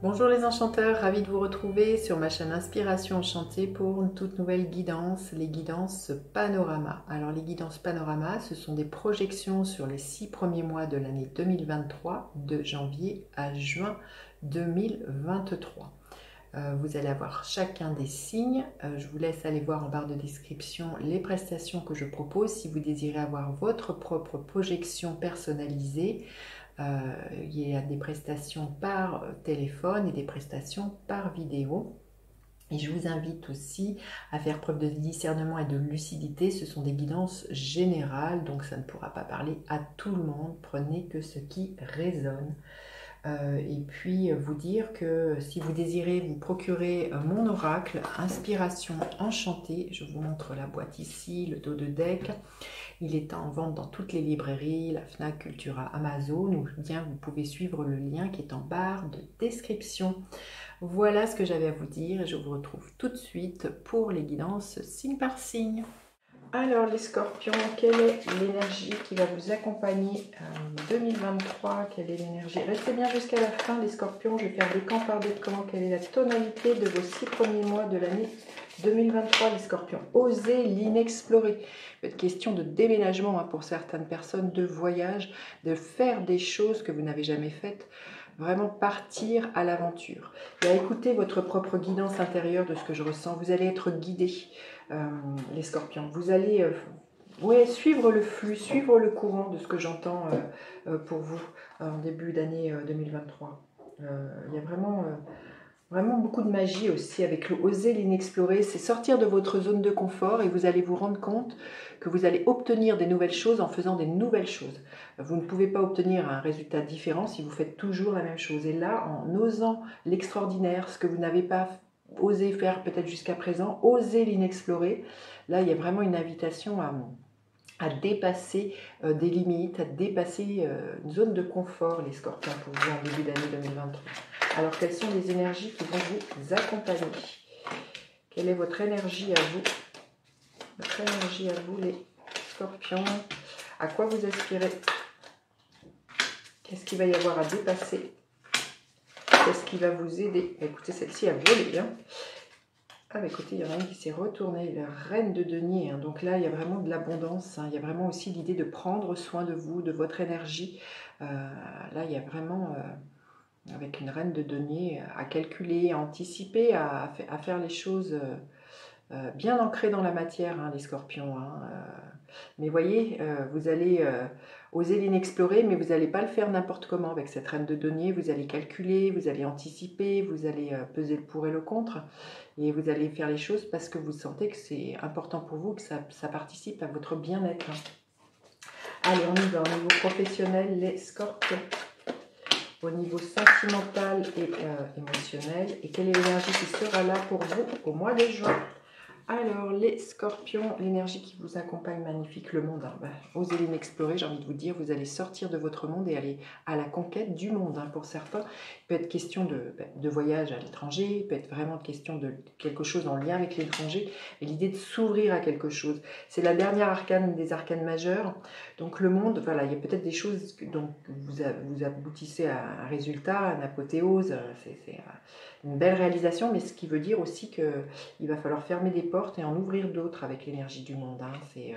Bonjour les enchanteurs, ravi de vous retrouver sur ma chaîne Inspiration Enchantée pour une toute nouvelle guidance, les guidances panorama. Alors les guidances panorama, ce sont des projections sur les 6 premiers mois de l'année 2023, de janvier à juin 2023. Vous allez avoir chacun des signes. Je vous laisse aller voir en barre de description les prestations que je propose si vous désirez avoir votre propre projection personnalisée. Il y a des prestations par téléphone et des prestations par vidéo. Et je vous invite aussi à faire preuve de discernement et de lucidité. Ce sont des guidances générales, donc ça ne pourra pas parler à tout le monde. Prenez que ce qui résonne. Et puis vous dire que si vous désirez vous procurer mon oracle Inspiration Enchantée, je vous montre la boîte ici, le dos de deck. Il est en vente dans toutes les librairies, la Fnac, Cultura, Amazon, ou bien vous pouvez suivre le lien qui est en barre de description. Voilà ce que j'avais à vous dire et je vous retrouve tout de suite pour les guidances signe par signe. Alors les scorpions, quelle est l'énergie qui va vous accompagner en 2023? Quelle est l'énergie? Restez bien jusqu'à la fin les scorpions, je vais faire décan par décan. Quelle est la tonalité de vos 6 premiers mois de l'année 2023 les scorpions? Osez l'inexplorer. Il peut être question de déménagement pour certaines personnes, de voyage, de faire des choses que vous n'avez jamais faites. Vraiment partir à l'aventure. Et à écouter votre propre guidance intérieure de ce que je ressens. Vous allez être guidés, les scorpions. Vous allez suivre le flux, suivre le courant de ce que j'entends pour vous en début d'année 2023. Il y a vraiment beaucoup de magie aussi avec le oser l'inexplorer. C'est sortir de votre zone de confort et vous allez vous rendre compte que vous allez obtenir des nouvelles choses en faisant des nouvelles choses. Vous ne pouvez pas obtenir un résultat différent si vous faites toujours la même chose. Et là, en osant l'extraordinaire, ce que vous n'avez pas osé faire peut-être jusqu'à présent, osez l'inexplorer. Là, il y a vraiment une invitation à dépasser des limites, à dépasser une zone de confort, les scorpions, pour vous en début d'année 2023. Alors, quelles sont les énergies qui vont vous accompagner? Quelle est votre énergie à vous? Votre énergie à vous, les scorpions. À quoi vous aspirez? Qu'est-ce qu'il va y avoir à dépasser? Qu'est-ce qui va vous aider? Écoutez, celle-ci a volé. Ah, bah, écoutez, il y en a une qui s'est retournée, la reine de denier. Donc là, il y a vraiment de l'abondance. Il y a vraiment aussi l'idée de prendre soin de vous, de votre énergie. Là, il y a vraiment... avec une reine de denier, à calculer, à anticiper, à faire les choses bien ancrées dans la matière, les scorpions. Mais voyez, vous allez oser l'inexplorer, mais vous n'allez pas le faire n'importe comment avec cette reine de denier. Vous allez calculer, vous allez anticiper, vous allez peser le pour et le contre. Et vous allez faire les choses parce que vous sentez que c'est important pour vous, que ça participe à votre bien-être. Allez, on y va au niveau professionnel, les scorpions. Au niveau sentimental et émotionnel. Et quelle est l'énergie qui sera là pour vous au mois de juin? Alors, les scorpions, l'énergie qui vous accompagne, magnifique, le monde. Osez l'inexplorer, j'ai envie de vous dire, vous allez sortir de votre monde et aller à la conquête du monde. Pour certains, il peut être question de voyage à l'étranger, il peut être vraiment question de quelque chose en lien avec l'étranger, et l'idée de s'ouvrir à quelque chose. C'est la dernière arcane des arcanes majeures. Donc le monde, voilà, il y a peut-être des choses dont vous aboutissez à un résultat, une apothéose, c'est une belle réalisation, mais ce qui veut dire aussi qu'il va falloir fermer des portes et en ouvrir d'autres avec l'énergie du monde. C'est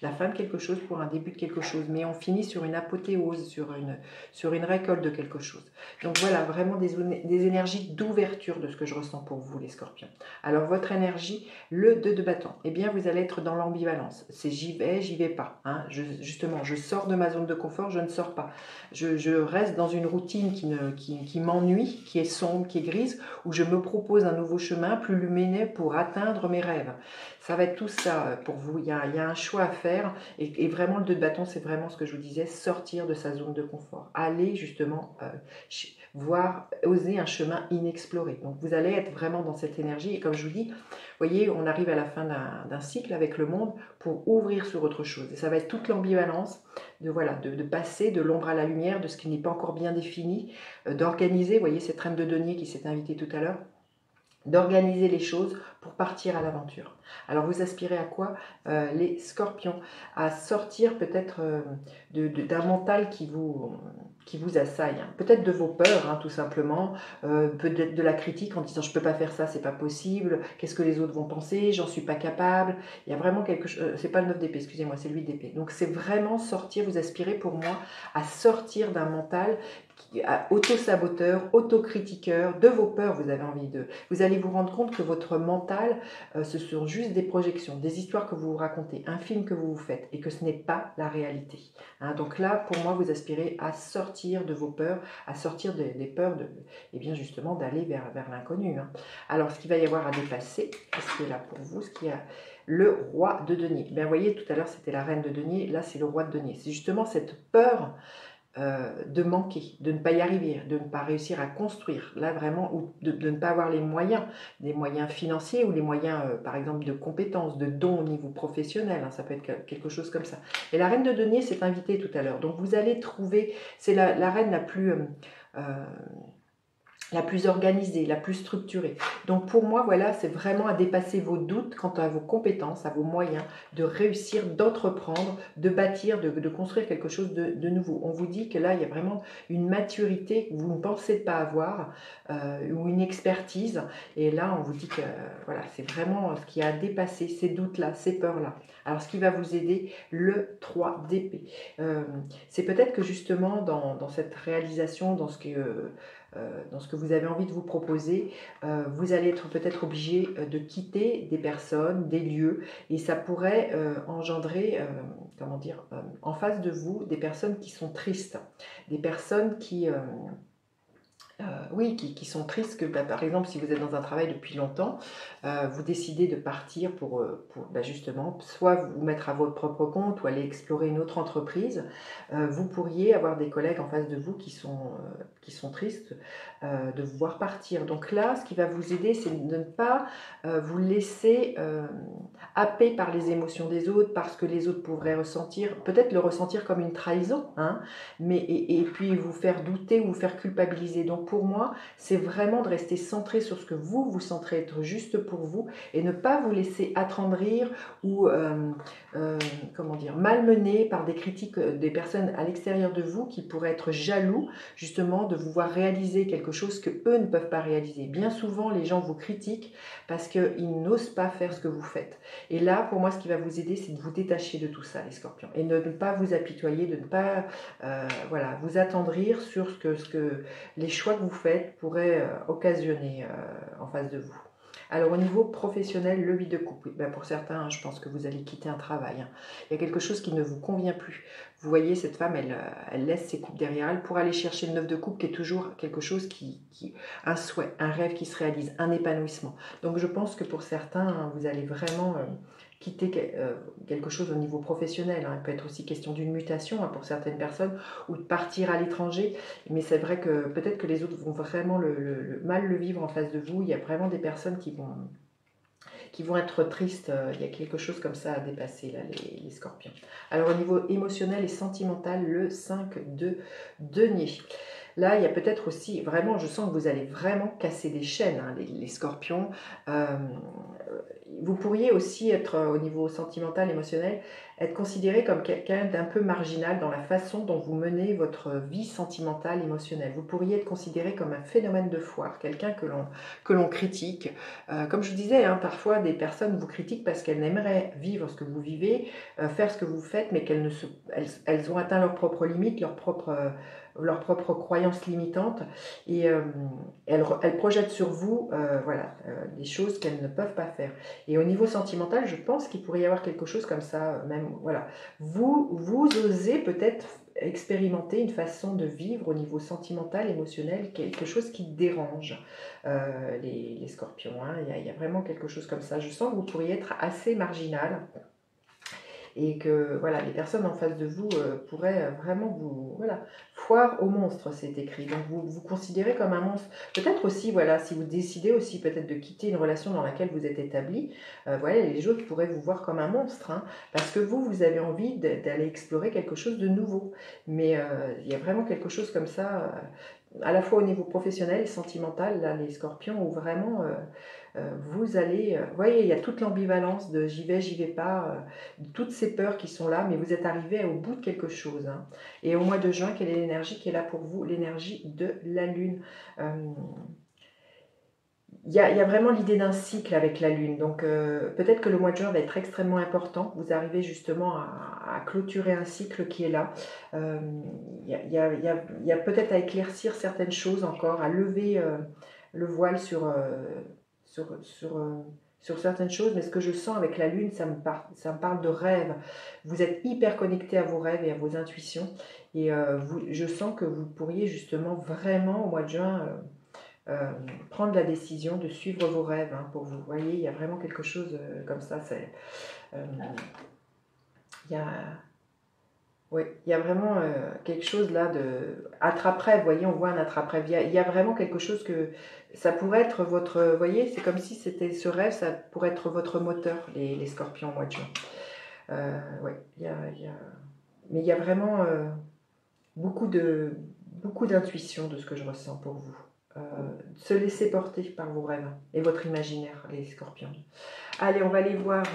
la fin de quelque chose pour un début de quelque chose, mais on finit sur une apothéose, sur une récolte de quelque chose. Donc voilà, vraiment des énergies d'ouverture de ce que je ressens pour vous, les scorpions. Alors votre énergie, le 2 de bâton, eh bien vous allez être dans l'ambivalence. C'est j'y vais pas. Justement, je sors de ma zone de confort, je ne sors pas. Je reste dans une routine qui m'ennuie, qui est sombre, qui est grise, où je me propose un nouveau chemin plus lumineux pour atteindre mes rêves. Ça va être tout ça pour vous. Il y a un choix à faire et vraiment le 2 de bâton, c'est vraiment ce que je vous disais, sortir de sa zone de confort. Aller justement voir, oser un chemin inexploré. Donc vous allez être vraiment dans cette énergie et comme je vous dis, vous voyez, on arrive à la fin d'un cycle avec le monde pour ouvrir sur autre chose. Et ça va être toute l'ambivalence de passer de l'ombre à la lumière, de ce qui n'est pas encore bien défini, d'organiser, vous voyez cette reine de denier qui s'est invitée tout à l'heure, d'organiser les choses pour partir à l'aventure. Alors vous aspirez à quoi, les scorpions? À sortir peut-être d'un mental qui vous assaille, hein. Peut-être de vos peurs, hein, tout simplement, peut-être de la critique en disant je peux pas faire ça, c'est pas possible, qu'est-ce que les autres vont penser, j'en suis pas capable. Il y a vraiment quelque chose, c'est pas le 9 d'épée, excusez-moi, c'est le 8 d'épée. Donc c'est vraiment sortir, vous aspirez pour moi à sortir d'un mental auto-saboteur, auto-critiqueur, de vos peurs, vous avez envie de... Vous allez vous rendre compte que votre mental, ce sont juste des projections, des histoires que vous vous racontez, un film que vous vous faites, et que ce n'est pas la réalité. Hein, donc là, pour moi, vous aspirez à sortir de vos peurs, à sortir des peurs, et bien justement d'aller vers l'inconnu. Hein. Alors, ce qu'il va y avoir à dépasser, qu'est-ce qui est là pour vous, ce qui a... Le roi de denier. Bien, vous voyez, tout à l'heure, c'était la reine de denier, là, c'est le roi de denier. C'est justement cette peur de manquer, de ne pas y arriver, de ne pas réussir à construire, là vraiment, ou de ne pas avoir les moyens, des moyens financiers ou les moyens, par exemple, de compétences, de dons au niveau professionnel, hein, ça peut être quelque chose comme ça. Et la reine de denier s'est invitée tout à l'heure, donc vous allez trouver, c'est la reine la plus organisée, la plus structurée. Donc pour moi, voilà, c'est vraiment à dépasser vos doutes quant à vos compétences, à vos moyens, de réussir, d'entreprendre, de bâtir, de construire quelque chose de nouveau. On vous dit que là, il y a vraiment une maturité que vous ne pensez pas avoir, ou une expertise. Et là, on vous dit que voilà, c'est vraiment ce qui a dépassé ces doutes-là, ces peurs-là. Alors, ce qui va vous aider, le 3 d'épée. C'est peut-être que justement, dans cette réalisation, dans ce que vous avez envie de vous proposer, vous allez être peut-être obligé de quitter des personnes, des lieux, et ça pourrait engendrer, comment dire, en face de vous, des personnes qui sont tristes, des personnes oui, qui sont tristes, que par exemple, si vous êtes dans un travail depuis longtemps, vous décidez de partir pour justement, soit vous mettre à votre propre compte ou aller explorer une autre entreprise, vous pourriez avoir des collègues en face de vous qui sont tristes de vous voir partir. Donc là, ce qui va vous aider, c'est de ne pas vous laisser happer par les émotions des autres, parce que les autres pourraient ressentir, peut-être le ressentir comme une trahison, hein, et puis vous faire douter ou vous faire culpabiliser. Donc pour moi, c'est vraiment de rester centré sur ce que vous centrez, être juste pour vous, et ne pas vous laisser attendrir ou comment dire, malmener par des critiques des personnes à l'extérieur de vous qui pourraient être jaloux justement de vous voir réaliser quelque chose que eux ne peuvent pas réaliser. Bien souvent, les gens vous critiquent parce qu'ils n'osent pas faire ce que vous faites. Et là, pour moi, ce qui va vous aider, c'est de vous détacher de tout ça, les scorpions, et de ne pas vous apitoyer, de ne pas voilà, vous attendrir sur ce que les choix que vous faites pourraient occasionner en face de vous. Alors au niveau professionnel, le 8 de coupe, ben pour certains, hein, je pense que vous allez quitter un travail. Hein. Il y a quelque chose qui ne vous convient plus. Vous voyez, cette femme, elle laisse ses coupes derrière elle pour aller chercher le 9 de coupe, qui est toujours quelque chose un souhait, un rêve qui se réalise, un épanouissement. Donc je pense que pour certains, hein, vous allez vraiment quitter quelque chose au niveau professionnel. Hein. Il peut être aussi question d'une mutation, hein, pour certaines personnes, ou de partir à l'étranger. Mais c'est vrai que peut-être que les autres vont vraiment mal le vivre en face de vous. Il y a vraiment des personnes qui vont être tristes. Il y a quelque chose comme ça à dépasser, là, les scorpions. Alors au niveau émotionnel et sentimental, le 5 de denier. Là, il y a peut-être aussi, vraiment, je sens que vous allez vraiment casser des chaînes, hein, les scorpions. Vous pourriez aussi être, au niveau sentimental, émotionnel, être considéré comme quelqu'un d'un peu marginal dans la façon dont vous menez votre vie sentimentale, émotionnelle. Vous pourriez être considéré comme un phénomène de foire, quelqu'un que l'on critique. Comme je vous disais, hein, parfois des personnes vous critiquent parce qu'elles aimeraient vivre ce que vous vivez, faire ce que vous faites, mais elles ont atteint leurs propres limites, leurs propres croyances limitantes, et elles projettent sur vous voilà, des choses qu'elles ne peuvent pas faire. Et au niveau sentimental, je pense qu'il pourrait y avoir quelque chose comme ça, même, voilà. Vous osez peut-être expérimenter une façon de vivre au niveau sentimental, émotionnel, quelque chose qui dérange les scorpions. Hein. Il y a vraiment quelque chose comme ça. Je sens que vous pourriez être assez marginal, et que voilà, les personnes en face de vous pourraient vraiment vous... Voilà, foire au monstre, c'est écrit. Donc vous considérez comme un monstre. Peut-être aussi, voilà, si vous décidez aussi peut-être de quitter une relation dans laquelle vous êtes établi, voilà, les autres pourraient vous voir comme un monstre, hein, parce que vous avez envie d'aller explorer quelque chose de nouveau. Mais il y a vraiment quelque chose comme ça, à la fois au niveau professionnel et sentimental, là, les scorpions, où vraiment... vous allez, vous voyez, il y a toute l'ambivalence de j'y vais pas, toutes ces peurs qui sont là, mais vous êtes arrivé au bout de quelque chose. Hein. Et au mois de juin, quelle est l'énergie qui est là pour vous? L'énergie de la Lune. Il y a vraiment l'idée d'un cycle avec la Lune, donc peut-être que le mois de juin va être extrêmement important. Vous arrivez justement à clôturer un cycle qui est là. Il y a peut-être à éclaircir certaines choses encore, à lever le voile sur, sur certaines choses, mais ce que je sens avec la Lune, ça me parle de rêve. Vous êtes hyper connecté à vos rêves et à vos intuitions, et je sens que vous pourriez justement vraiment au mois de juin... prendre la décision de suivre vos rêves hein, pour vous. Vous voyez, il y a vraiment quelque chose comme ça. Il y a vraiment quelque chose là de attrape-rêve. Vous voyez, on voit un attrape-rêve. Il y a vraiment quelque chose que ça pourrait être votre. Vous voyez, c'est comme si c'était ce rêve, ça pourrait être votre moteur, les scorpions au mois de juin. Mais il y a vraiment beaucoup d'intuition de ce que je ressens pour vous. Se laisser porter par vos rêves et votre imaginaire, les scorpions. Allez, on va aller voir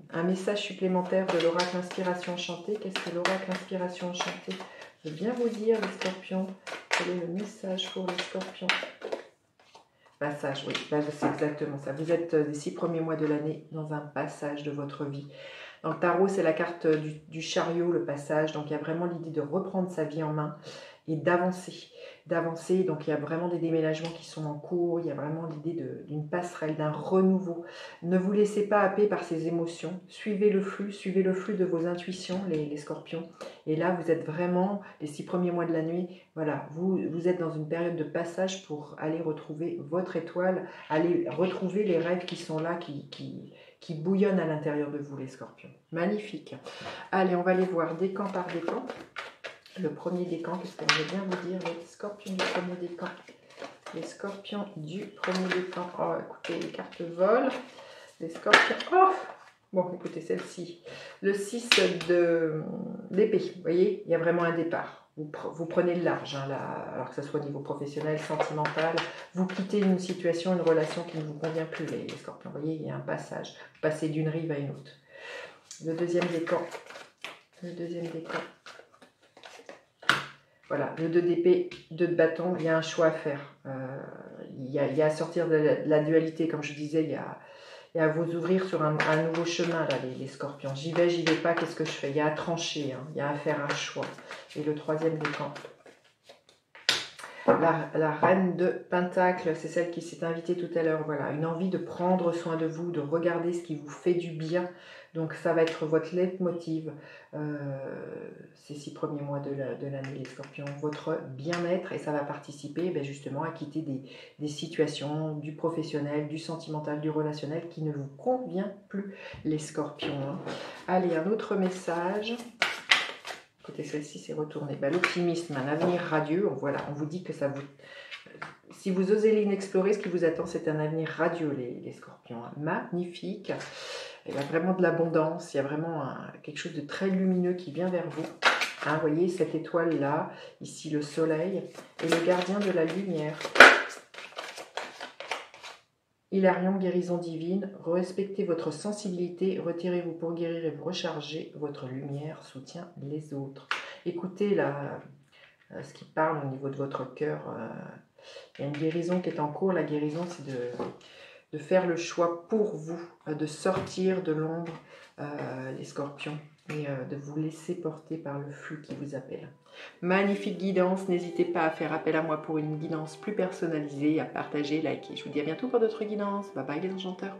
un message supplémentaire de l'oracle Inspiration Enchantée. Qu'est-ce que l'oracle Inspiration Enchantée? Je vais bien vous dire, les scorpions, quel est le message pour les scorpions? Passage, oui, c'est exactement ça. Vous êtes les 6 premiers mois de l'année dans un passage de votre vie. Dans le tarot, c'est la carte du chariot, le passage. Donc, il y a vraiment l'idée de reprendre sa vie en main et d'avancer. Donc il y a vraiment des déménagements qui sont en cours, il y a vraiment l'idée d'une passerelle, d'un renouveau. Ne vous laissez pas happer par ces émotions, suivez le flux de vos intuitions, les scorpions. Et là, vous êtes vraiment, les 6 premiers mois de la nuit, voilà, vous êtes dans une période de passage pour aller retrouver votre étoile, aller retrouver les rêves qui sont là, qui bouillonnent à l'intérieur de vous, les scorpions. Magnifique. Allez, on va aller voir décan par décan. Le premier décan, qu'est-ce qu'on veut bien vous dire? Les scorpions du premier décan. Les scorpions du premier décan. Oh, écoutez, les cartes volent. Les scorpions. Oh! Bon, écoutez, celle-ci. Le 6 d'épée. Vous voyez, il y a vraiment un départ. Vous prenez le large, hein, là, alors que ce soit au niveau professionnel, sentimental. Vous quittez une situation, une relation qui ne vous convient plus, les scorpions. Vous voyez, il y a un passage. Vous passez d'une rive à une autre. Le deuxième décan. Voilà, le 2 d'épée, 2 de bâton, il y a un choix à faire. Il y a à sortir de la dualité, comme je disais, il y a à vous ouvrir sur un nouveau chemin, là, les scorpions. J'y vais pas, qu'est-ce que je fais? Il y a à trancher, hein, il y a à faire un choix. Et le troisième décan. La reine de Pentacle, c'est celle qui s'est invitée tout à l'heure. Voilà, une envie de prendre soin de vous, de regarder ce qui vous fait du bien. Donc ça va être votre leitmotiv ces 6 premiers mois de l'année, les scorpions. Votre bien-être, et ça va participer justement à quitter des situations du professionnel, du sentimental, du relationnel qui ne vous convient plus, les scorpions. Hein. Allez, un autre message. Écoutez, celle-ci s'est retournée. L'optimisme, un avenir radieux. Voilà, on vous dit que ça vous... Si vous osez l'inexplorer, ce qui vous attend, c'est un avenir radieux, les scorpions. Magnifique. Il y a vraiment de l'abondance. Il y a vraiment quelque chose de très lumineux qui vient vers vous. Hein, vous voyez, cette étoile-là, ici le soleil, et le gardien de la lumière. Hilarion, guérison divine, respectez votre sensibilité, retirez-vous pour guérir et vous recharger, votre lumière soutient les autres. Écoutez ce qui parle au niveau de votre cœur, il y a une guérison qui est en cours, la guérison c'est de faire le choix pour vous, de sortir de l'ombre, les scorpions, et de vous laisser porter par le flux qui vous appelle. Magnifique guidance, n'hésitez pas à faire appel à moi pour une guidance plus personnalisée, à partager, liker. Je vous dis à bientôt pour d'autres guidances. Bye bye les enchanteurs.